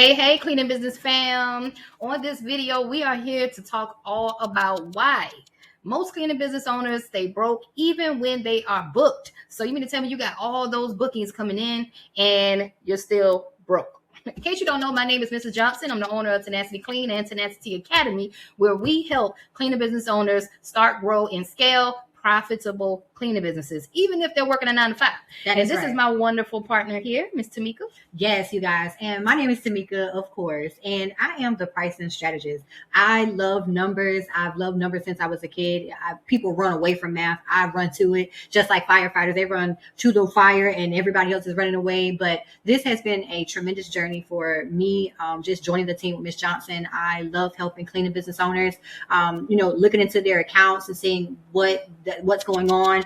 Hey, Cleaning Business fam. On this video, we are here to talk all about why most cleaning business owners stay broke even when they are booked. So you mean to tell me you got all those bookings coming in and you're still broke? In case you don't know, my name is Mrs. Johnson. I'm the owner of Tenacity Clean and Tenacity Academy, where we help cleaning business owners start, grow, and scale profitable cleaning businesses, even if they're working a 9 to 5. This is my wonderful partner here, Miss Tamika. Yes, you guys. And my name is Tamika, of course, and I am the pricing strategist. I love numbers. I've loved numbers since I was a kid. People run away from math. I run to it, just like firefighters. They run to the fire and everybody else is running away. But this has been a tremendous journey for me, just joining the team with Miss Johnson. I love helping cleaning business owners, looking into their accounts and seeing what's going on,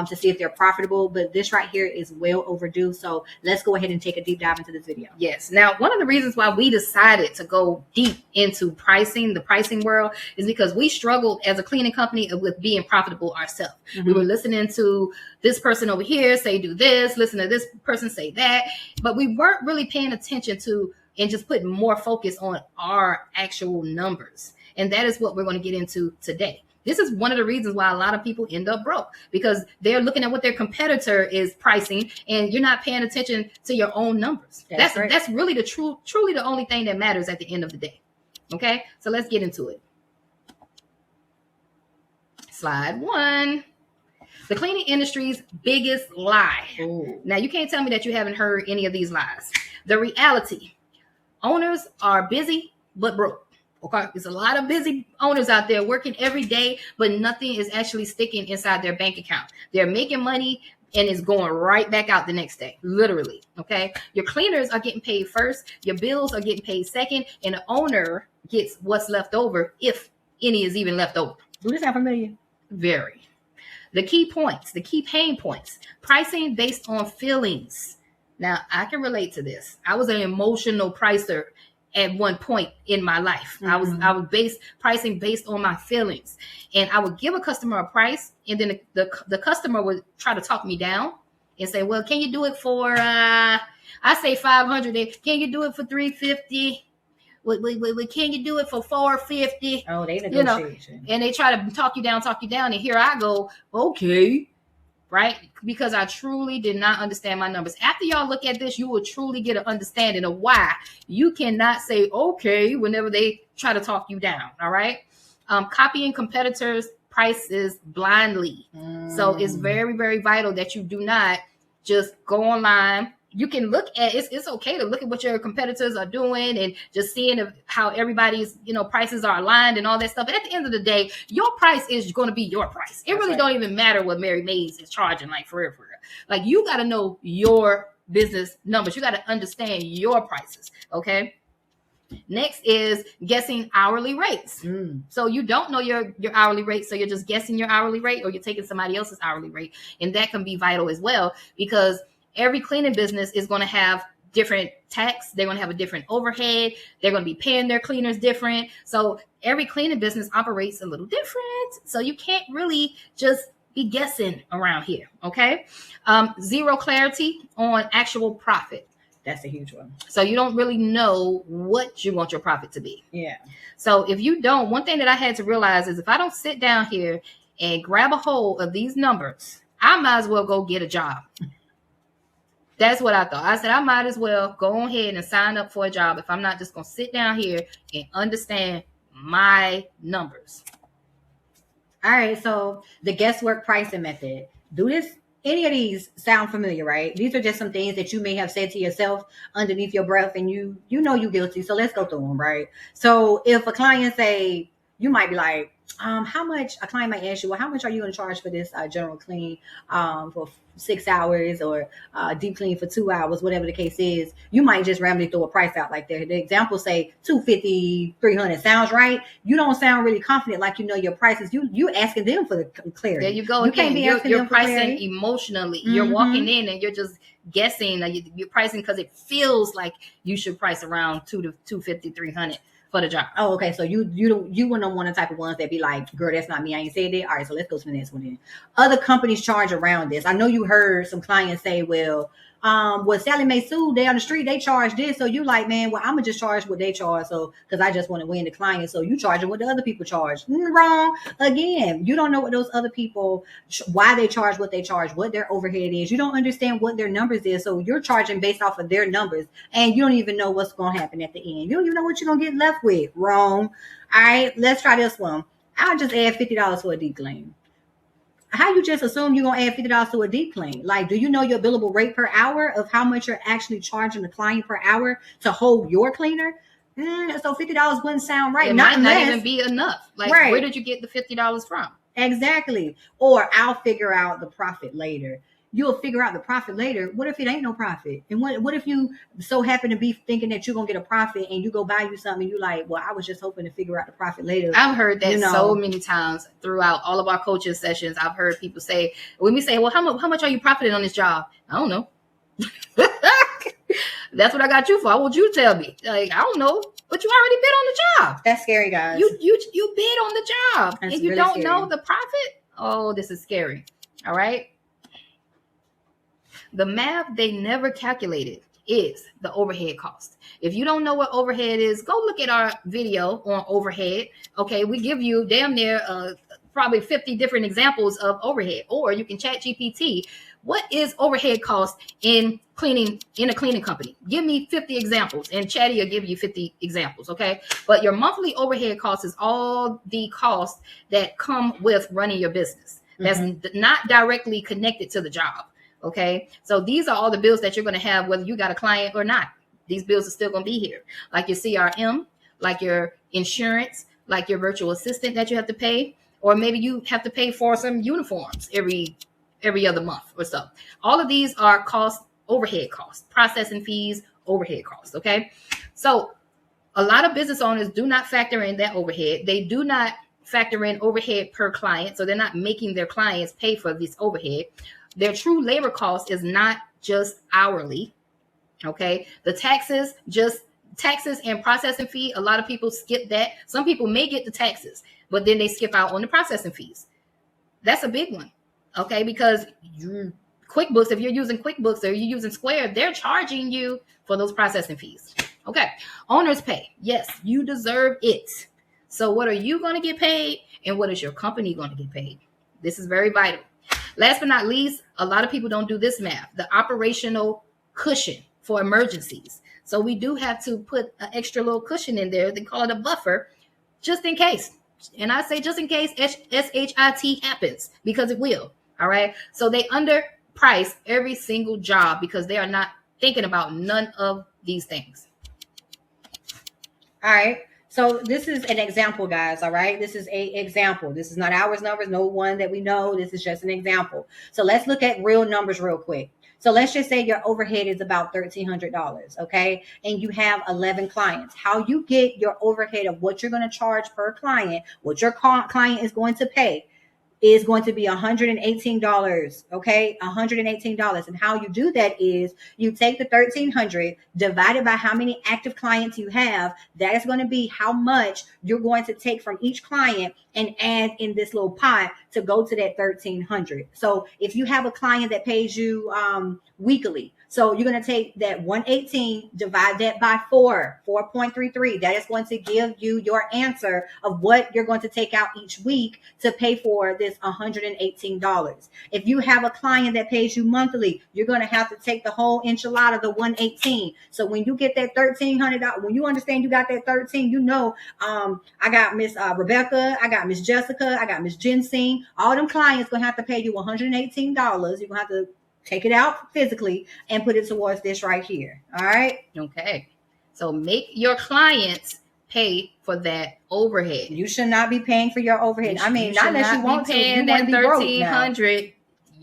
to see if they're profitable. But this right here is well overdue. So let's go ahead and take a deep dive into this video. Yes. Now, one of the reasons why we decided to go deep into pricing, the pricing world, is because we struggled as a cleaning company with being profitable ourselves. Mm-hmm. We were listening to this person over here say, do this, listen to this person say that, but we weren't really paying attention to and just putting more focus on our actual numbers. And that is what we're going to get into today. This is one of the reasons why a lot of people end up broke, because they're looking at what their competitor is pricing and you're not paying attention to your own numbers. That's really truly the only thing that matters at the end of the day. Okay, so let's get into it. Slide 1. The cleaning industry's biggest lie. Ooh. Now, you can't tell me that you haven't heard any of these lies. The reality: owners are busy but broke. Okay, there's a lot of busy owners out there working every day, but nothing is actually sticking inside their bank account. They're making money and it's going right back out the next day, literally. Okay, your cleaners are getting paid first, your bills are getting paid second, and the owner gets what's left over, if any is even left over. Do this sound familiar? Very. The key points, the key pain points: pricing based on feelings. Now, I can relate to this. I was an emotional pricer at one point in my life. Mm-hmm. I was pricing based on my feelings, and I would give a customer a price, and then the customer would try to talk me down and say, well, can you do it for I say 500, can you do it for 350? Can you do it for 450? Oh, they negotiation. And they try to talk you down, and here I go, okay, right? Because I truly did not understand my numbers. After y'all look at this, you will truly get an understanding of why you cannot say okay whenever they try to talk you down. All right. Copying competitors' prices blindly. So it's very, very vital that you do not just go online. You can look at it's okay to look at what your competitors are doing and just seeing how everybody's prices are aligned and all that stuff. But at the end of the day, your price is going to be your price. It really don't even matter what Mary Mays is charging, like for real. Like, you got to know your business numbers. You got to understand your prices. Okay. Next is guessing hourly rates. So you don't know your hourly rate, so you're just guessing your hourly rate, or you're taking somebody else's hourly rate, and that can be vital as well, because every cleaning business is going to have different tax. They're going to have a different overhead. They're going to be paying their cleaners different. So every cleaning business operates a little different. So you can't really just be guessing around here. Okay. Zero clarity on actual profit. That's a huge one. So you don't really know what you want your profit to be. Yeah. So if you don't, one thing that I had to realize is if I don't sit down here and grab a hold of these numbers, I might as well go get a job. That's what I thought. I said, I might as well go ahead and sign up for a job if I'm not just going to sit down here and understand my numbers. All right. So the guesswork pricing method. Do this. Any of these sound familiar, right? These are just some things that you may have said to yourself underneath your breath, and you know you're guilty. So let's go through them, right? So if a client say, you might be like, how much, a client might ask you, well, how much are you going to charge for this general clean for 6 hours, or deep clean for 2 hours, whatever the case is? You might just randomly throw a price out like that. The example say $250, $300 sounds right. You don't sound really confident, like you know your prices. You asking them for the clarity. There you go. You can't be asking you're pricing clarity. Emotionally. Mm-hmm. You're walking in and you're just guessing. You're pricing because it feels like you should price around $200 to $250, $300. For the job. Oh, okay. So you wouldn't want the type of ones that be like, girl, that's not me. I ain't said that. All right, so let's go to the next one then. Other companies charge around this. I know you heard some clients say, well, With Sally Mae Sue down the street, they charge this. So you like, man, well, I'm gonna just charge what they charge. So because I just want to win the client. So you charging what the other people charge. Wrong. Again, you don't know what those other people, why they charge what they charge, what their overhead is. You don't understand what their numbers is. So you're charging based off of their numbers, and you don't even know what's gonna happen at the end. You don't even know what you're gonna get left with. Wrong. All right, let's try this one. I'll just add $50 for a deep clean. How you just assume you're going to add $50 to a deep clean? Like, do you know your billable rate per hour of how much you're actually charging the client per hour to hold your cleaner? So $50 wouldn't sound right. It might not even be enough. Like, right. Where did you get the $50 from? Exactly. Or I'll figure out the profit later. You'll figure out the profit later. What if it ain't no profit? And what if you so happen to be thinking that you're going to get a profit and you go buy you something and you're like, well, I was just hoping to figure out the profit later. I've heard that so many times throughout all of our coaching sessions. I've heard people say, when we say, well, how much are you profiting on this job? I don't know. That's what I got you for. I want you to tell me. Like, I don't know. But you already bid on the job. That's scary, guys. You bid on the job. That's and you really don't scary. Know the profit? Oh, this is scary. All right. The math they never calculated is the overhead cost. If you don't know what overhead is, go look at our video on overhead. Okay, we give you damn near probably 50 different examples of overhead, or you can chat GPT. What is overhead cost in cleaning in a cleaning company? Give me 50 examples, and Chatty will give you 50 examples. Okay, but your monthly overhead cost is all the costs that come with running your business. That's not directly connected to the job. Okay, so these are all the bills that you're going to have, whether you got a client or not. These bills are still going to be here, like your CRM, like your insurance, like your virtual assistant that you have to pay, or maybe you have to pay for some uniforms every other month or so. All of these are costs, overhead costs, processing fees, overhead costs. Okay, so a lot of business owners do not factor in that overhead. They do not factor in overhead per client, so they're not making their clients pay for this overhead. Their true labor cost is not just hourly. Okay. The taxes and processing fee. A lot of people skip that. Some people may get the taxes, but then they skip out on the processing fees. That's a big one. Okay. Because QuickBooks, if you're using QuickBooks or you're using Square, they're charging you for those processing fees. Okay. Owner's pay. Yes, you deserve it. So what are you going to get paid? And what is your company going to get paid? This is very vital. Last but not least, a lot of people don't do this math, the operational cushion for emergencies. So we do have to put an extra little cushion in there. They call it a buffer, just in case. And I say just in case SHIT happens, because it will. All right. So they underprice every single job because they are not thinking about none of these things. All right. So this is an example, guys. All right. This is an example. This is not ours numbers. No one that we know. This is just an example. So let's look at real numbers real quick. So let's just say your overhead is about $1,300. Okay. And you have 11 clients. How you get your overhead of what you're going to charge per client, what your client is going to pay, is going to be $118. Okay, $118. And how you do that is you take the $1,300 divided by how many active clients you have. That is going to be how much you're going to take from each client and add in this little pot to go to that $1,300. So if you have a client that pays you weekly, so you're going to take that 118, divide that by 4.33. That is going to give you your answer of what you're going to take out each week to pay for this $118. If you have a client that pays you monthly, you're going to have to take the whole enchilada, the 118. So when you get that $1,300, when you understand you got that 13, you know, I got Miss Rebecca, I got Miss Jessica, I got Miss Ginseng. All them clients going to have to pay you $118. You're going to have to take it out physically and put it towards this right here. All right. Okay. So make your clients pay for that overhead. You should not be paying for your overhead. I mean, not unless you want to. Paying that $1,300.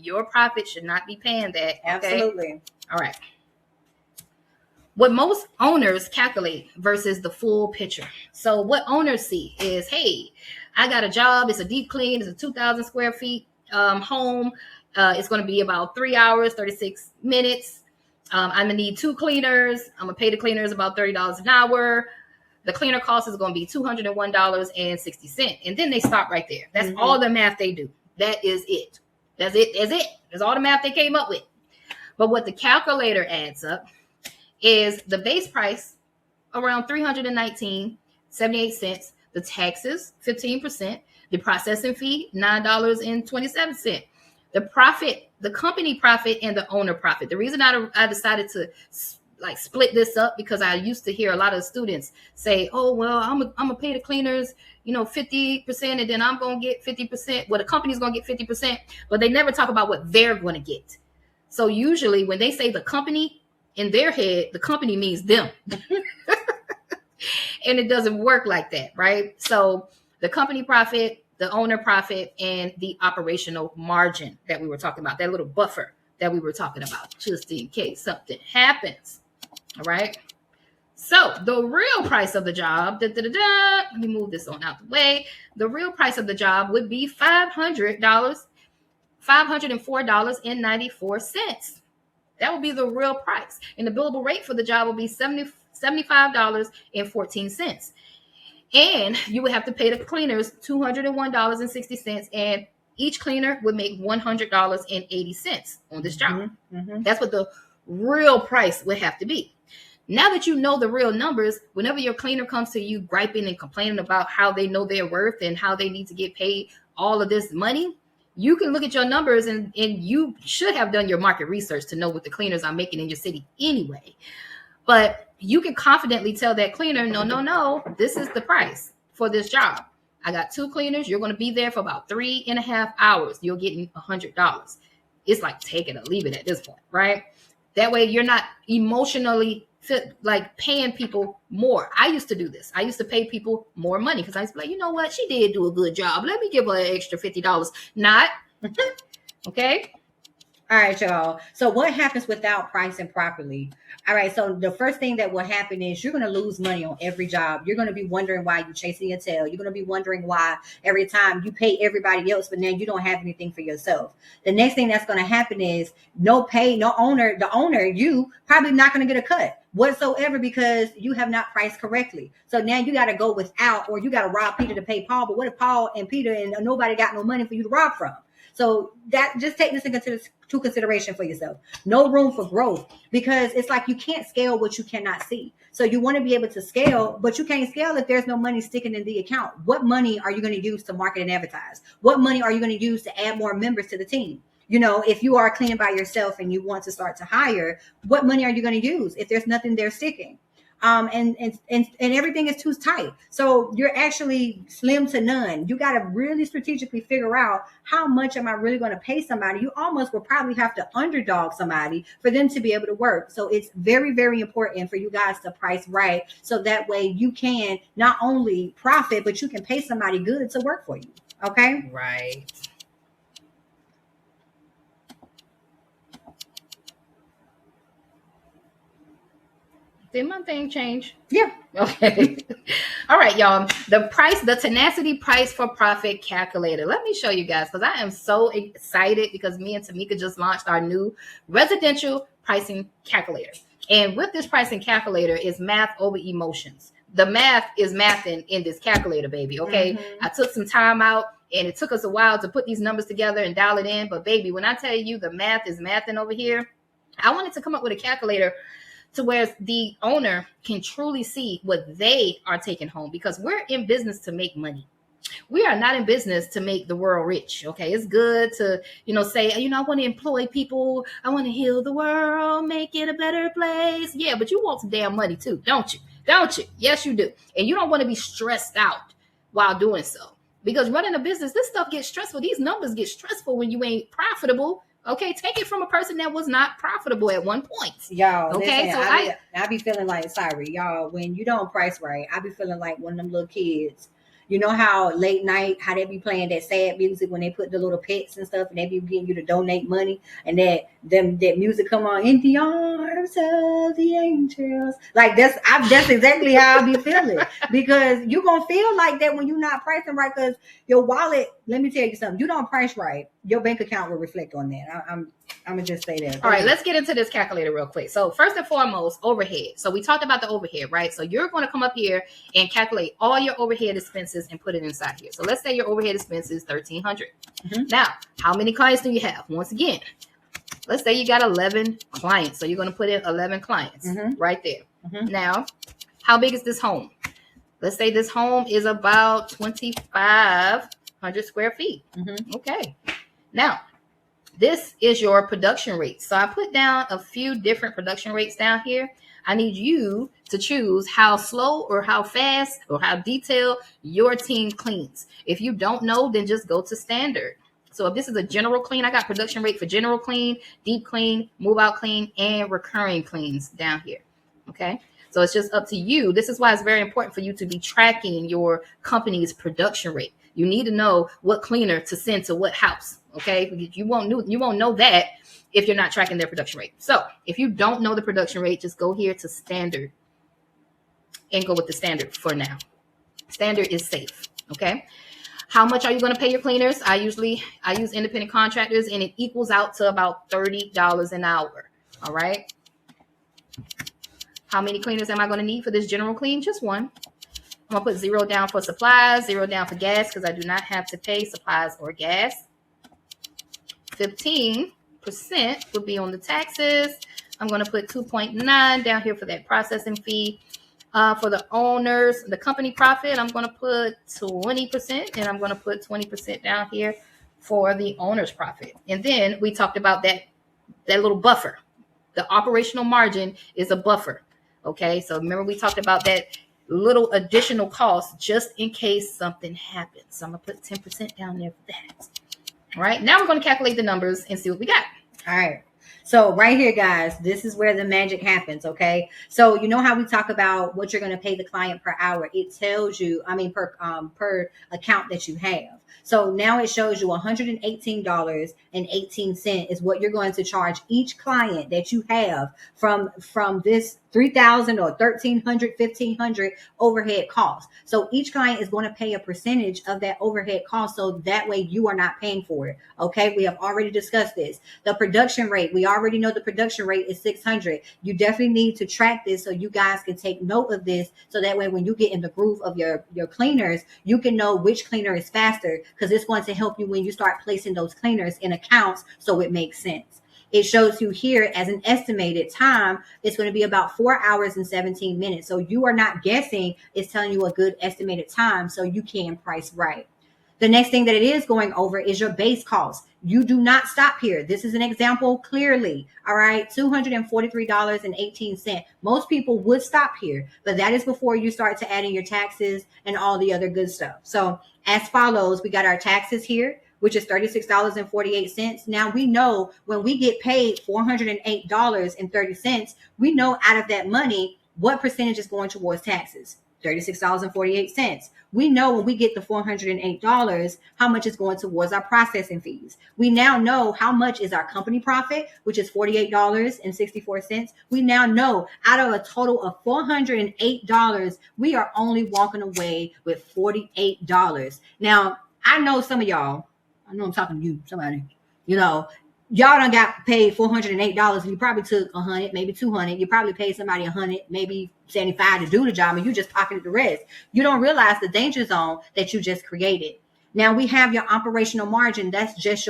Your profit should not be paying that. Okay? Absolutely. All right. What most owners calculate versus the full picture. So what owners see is, hey, I got a job. It's a deep clean. It's a 2,000 square feet home. It's going to be about 3 hours, 36 minutes. I'm going to need 2 cleaners. I'm going to pay the cleaners about $30 an hour. The cleaner cost is going to be $201.60. And then they stop right there. That's all the math they do. That is it. That's it. That's all the math they came up with. But what the calculator adds up is the base price around $319.78, the taxes 15%, the processing fee $9.27, the profit, the company profit, and the owner profit. The reason I decided to split this up, because I used to hear a lot of students say, oh, well, I'm gonna pay the cleaners 50%, and then I'm gonna get 50%. Well, the company's gonna get 50%, but they never talk about what they're gonna get. So usually when they say the company, in their head, the company means them. And it doesn't work like that, right? So the company profit, the owner profit, and the operational margin that we were talking about, that little buffer that we were talking about, just in case something happens. All right. So the real price of the job, let me move this on out the way. The real price of the job would be $504.94. That would be the real price. And the billable rate for the job will be $75.14. And you would have to pay the cleaners $201.60, and each cleaner would make $100.80 on this job. Mm-hmm. That's what the real price would have to be. Now that you know the real numbers, whenever your cleaner comes to you griping and complaining about how they know their worth and how they need to get paid all of this money, you can look at your numbers, and you should have done your market research to know what the cleaners are making in your city anyway. But you can confidently tell that cleaner, no, this is the price for this job. I got 2 cleaners. You're going to be there for about 3.5 hours. You're getting $100. It's like take it or leave it at this point, right? That way you're not emotionally like paying people more. I used to do this. I used to pay people more money because I used to be like, you know what? She did do a good job. Let me give her an extra $50. Not. Okay. All right, y'all. So what happens without pricing properly? All right. So the first thing that will happen is you're going to lose money on every job. You're going to be wondering why you're chasing your tail. You're going to be wondering why every time you pay everybody else, but now you don't have anything for yourself. The next thing that's going to happen is no pay, no owner. The owner, you probably not going to get a cut whatsoever because you have not priced correctly. So now you got to go without, or you got to rob Peter to pay Paul. But what if Paul and Peter and nobody got no money for you to rob from? So that, just take this into consideration for yourself. No room for growth, because it's like you can't scale what you cannot see. So you want to be able to scale, but you can't scale if there's no money sticking in the account. What money are you going to use to market and advertise? What money are you going to use to add more members to the team? You know, if you are cleaning by yourself and you want to start to hire, what money are you going to use if there's nothing there sticking? And everything is too tight. So you're actually slim to none. You got to really strategically figure out how much am I really going to pay somebody. You almost will probably have to underdog somebody for them to be able to work. So it's very, very important for you guys to price right. So that way you can not only profit, but you can pay somebody good to work for you. Okay. Right. Did my thing change? Yeah. Okay. All right, y'all. The tenacity price for profit calculator. Let me show you guys, because I am so excited because me and Tamika just launched our new residential pricing calculator. And with this pricing calculator is math over emotions. The math is mathing in this calculator, baby. Okay. Mm-hmm. I took some time out, and it took us a while to put these numbers together and dial it in. But baby, when I tell you the math is mathing over here, I wanted to come up with a calculator to where the owner can truly see what they are taking home, because we're in business to make money. We are not in business to make the world rich. Okay. It's good to, say, I want to employ people. I want to heal the world, make it a better place. Yeah. But you want some damn money too, don't you? Don't you? Yes, you do. And you don't want to be stressed out while doing so, because running a business, this stuff gets stressful. These numbers get stressful when you ain't profitable. Okay, take it from a person that was not profitable at one point. Y'all, okay, listen, so I be feeling like, sorry, y'all, when you don't price right, I be feeling like one of them little kids. You know how late night, how they be playing that sad music when they put the little pets and stuff, and they be getting you to donate money, and that music come on, in the arms of the angels. Like that's exactly how I be feeling, because you gonna feel like that when you're not pricing right, because your wallet. Let me tell you something. You don't price right, your bank account will reflect on that. I'm gonna just say that. All right, let's get into this calculator real quick. So first and foremost, overhead. So we talked about the overhead, right? So you're going to come up here and calculate all your overhead expenses and put it inside here. So let's say your overhead expense is $1,300. Mm-hmm. Now, how many clients do you have? Once again, Let's say you got 11 clients. So you're going to put in 11 clients right there. Now, how big is this home? Let's say this home is about 2,500 square feet. Okay. Now, this is your production rate. So I put down a few different production rates down here. I need you to choose how slow or how fast or how detailed your team cleans. If you don't know, then just go to standard. So if this is a general clean, I got production rate for general clean, deep clean, move out clean, and recurring cleans down here. Okay. So it's just up to you. This is why it's very important for you to be tracking your company's production rate. You need to know what cleaner to send to what house. Okay. You won't know that if you're not tracking their production rate. So if you don't know the production rate, just go here to standard and go with the standard for now. Standard is safe. Okay. How much are you going to pay your cleaners? I use independent contractors, and it equals out to about $30 an hour. All right. How many cleaners am I going to need for this general clean? Just one. I'm going to put 0 down for supplies, 0 down for gas, because I do not have to pay supplies or gas. 15% would be on the taxes. I'm going to put 2.9 down here for that processing fee. For the owners, the company profit, I'm going to put 20%, and I'm going to put 20% down here for the owner's profit. And then we talked about that little buffer. The operational margin is a buffer. Okay, so remember we talked about that little additional cost just in case something happens. So I'm going to put 10% down there for that. All right, now we're going to calculate the numbers and see what we got. All right. So right here, guys, this is where the magic happens, okay? So you know how we talk about what you're going to pay the client per hour? It tells you, per account that you have. So now it shows you $118.18 is what you're going to charge each client that you have from this $3,000 or $1,300, $1,500 overhead cost. So each client is going to pay a percentage of that overhead cost. So that way you are not paying for it. Okay. We have already discussed this. The production rate, we already know the production rate is 600. You definitely need to track this so you guys can take note of this. So that way, when you get in the groove of your cleaners, you can know which cleaner is faster, because it's going to help you when you start placing those cleaners in accounts. So it makes sense. It shows you here as an estimated time, it's going to be about 4 hours and 17 minutes. So you are not guessing, it's telling you a good estimated time so you can price right. The next thing that it is going over is your base cost. You do not stop here. This is an example clearly. All right. $243.18. Most people would stop here, but that is before you start to add in your taxes and all the other good stuff. So as follows, we got our taxes here, which is $36.48. Now we know when we get paid $408.30, we know out of that money, what percentage is going towards taxes? $36.48. We know when we get the $408, how much is going towards our processing fees. We now know how much is our company profit, which is $48.64. We now know out of a total of $408, we are only walking away with $48. Now, I know some of y'all, I know I'm talking to you, somebody, y'all done got paid $408 and you probably took $100, maybe $200. You probably paid somebody $100, maybe $75 to do the job, and you just pocketed the rest. You don't realize the danger zone that you just created. Now we have your operational margin. That's just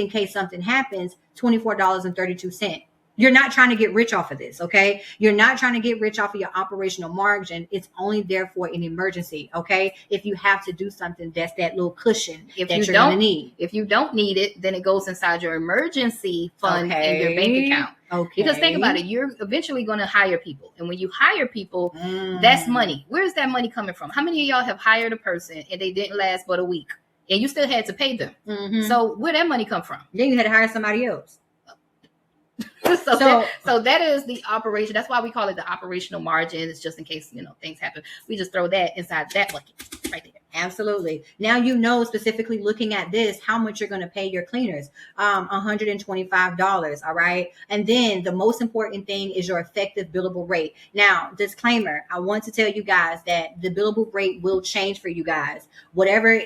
in case something happens, $24.32. You're not trying to get rich off of this, okay? You're not trying to get rich off of your operational margin. It's only there for an emergency, okay? If you have to do something, that's that little cushion that you're going to need. If you don't need it, then it goes inside your emergency fund in your bank account. Okay. Because think about it, you're eventually going to hire people. And when you hire people, that's money. Where's that money coming from? How many of y'all have hired a person and they didn't last but a week and you still had to pay them? So where that money come from? Then you had to hire somebody else. So that is the operation. That's why we call it the operational margin. It's just in case, things happen. We just throw that inside that bucket right there. Absolutely. Now you know specifically looking at this how much you're going to pay your cleaners. $125. All right. And then the most important thing is your effective billable rate. Now, disclaimer, I want to tell you guys that the billable rate will change for you guys.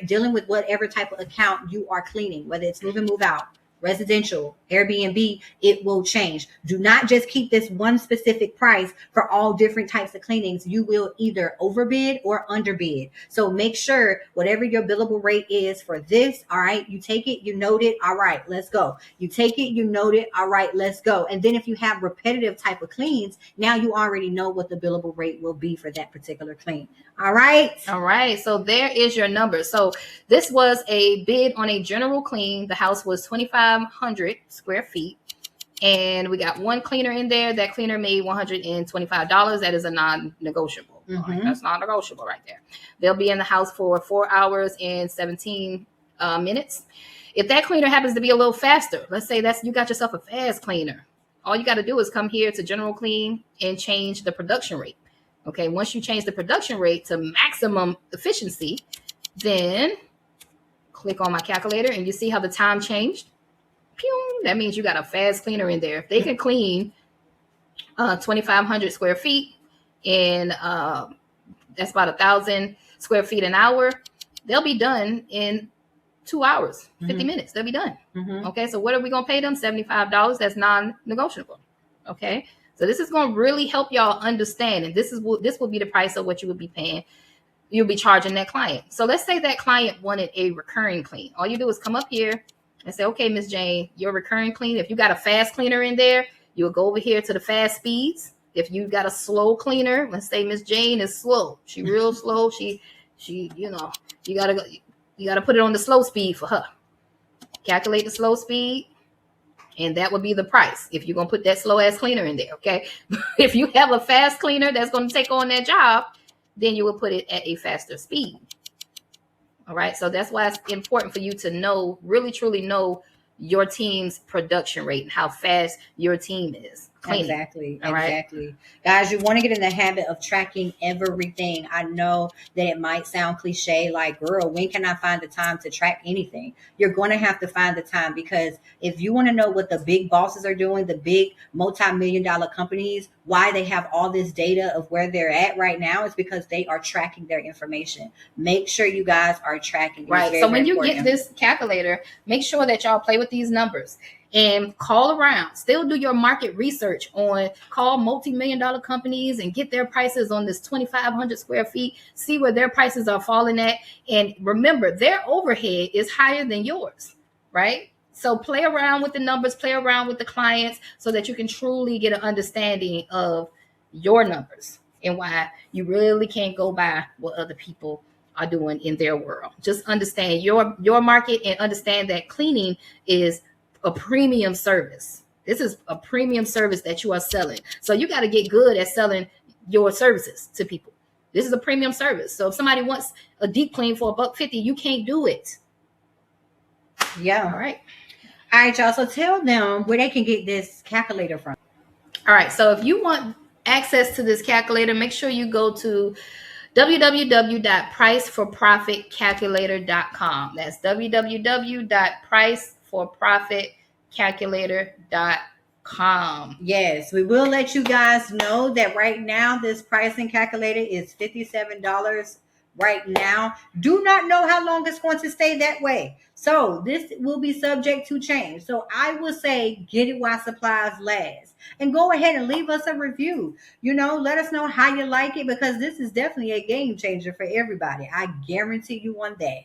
Dealing with whatever type of account you are cleaning, whether it's move in, move out, residential, Airbnb, it will change. Do not just keep this one specific price for all different types of cleanings. You will either overbid or underbid. So make sure whatever your billable rate is for this, all right, you take it, you note it, all right, let's go. You take it, you note it, all right, let's go. And then if you have repetitive type of cleans, now you already know what the billable rate will be for that particular clean. All right. All right. So there is your number. So this was a bid on a general clean. The house was 2,500 square feet. And we got one cleaner in there. That cleaner made $125. That is a non-negotiable. All right, that's non-negotiable right there. They'll be in the house for 4 hours and 17 minutes. If that cleaner happens to be a little faster, let's say you got yourself a fast cleaner. All you got to do is come here to general clean and change the production rate. Okay, once you change the production rate to maximum efficiency, then click on my calculator and you see how the time changed. Pew, that means you got a fast cleaner in there. If they can clean 2,500 square feet and that's about 1,000 square feet an hour, they'll be done in 2 hours, 50 minutes. They'll be done. Okay, so what are we going to pay them? $75. That's non-negotiable. Okay. So this is going to really help y'all understand. And this will be the price of what you would be paying. You'll be charging that client. So let's say that client wanted a recurring clean. All you do is come up here and say, okay, Miss Jane, your recurring clean. If you got a fast cleaner in there, you'll go over here to the fast speeds. If you got a slow cleaner, let's say Miss Jane is slow. She real slow. She, you know, you gotta put it on the slow speed for her. Calculate the slow speed. And that would be the price if you're going to put that slow ass cleaner in there. Okay. If you have a fast cleaner that's going to take on that job, then you will put it at a faster speed. All right. So that's why it's important for you to know, really, truly know your team's production rate and how fast your team is cleaning. Exactly. Exactly. Guys, you want to get in the habit of tracking everything. I know that it might sound cliche, like, girl, when can I find the time to track anything? You're going to have to find the time, because if you want to know what the big bosses are doing, the big multi-million-dollar companies, why they have all this data of where they're at right now, is because they are tracking their information. Make sure you guys are tracking. Right. So when you get this calculator, make sure that y'all play with these numbers and call around. Still do your market research call multi-million-dollar companies and get their prices on this 2,500 square feet. See where their prices are falling at. And remember, their overhead is higher than yours, right? So play around with the numbers, play around with the clients so that you can truly get an understanding of your numbers and why you really can't go by what other people are doing in their world. Just understand your market and understand that cleaning is a premium service. This is a premium service that you are selling. So you got to get good at selling your services to people. This is a premium service. So if somebody wants a deep clean for $150, you can't do it. Yeah. All right. All right, y'all. So tell them where they can get this calculator from. All right. So if you want access to this calculator, make sure you go to www.priceforprofitcalculator.com. That's www.priceforprofitcalculator.com. Yes, we will let you guys know that right now this pricing calculator is $57 right now. Do not know how long it's going to stay that way. So this will be subject to change. So I will say get it while supplies last. And go ahead and leave us a review. Let us know how you like it, because this is definitely a game changer for everybody. I guarantee you on that.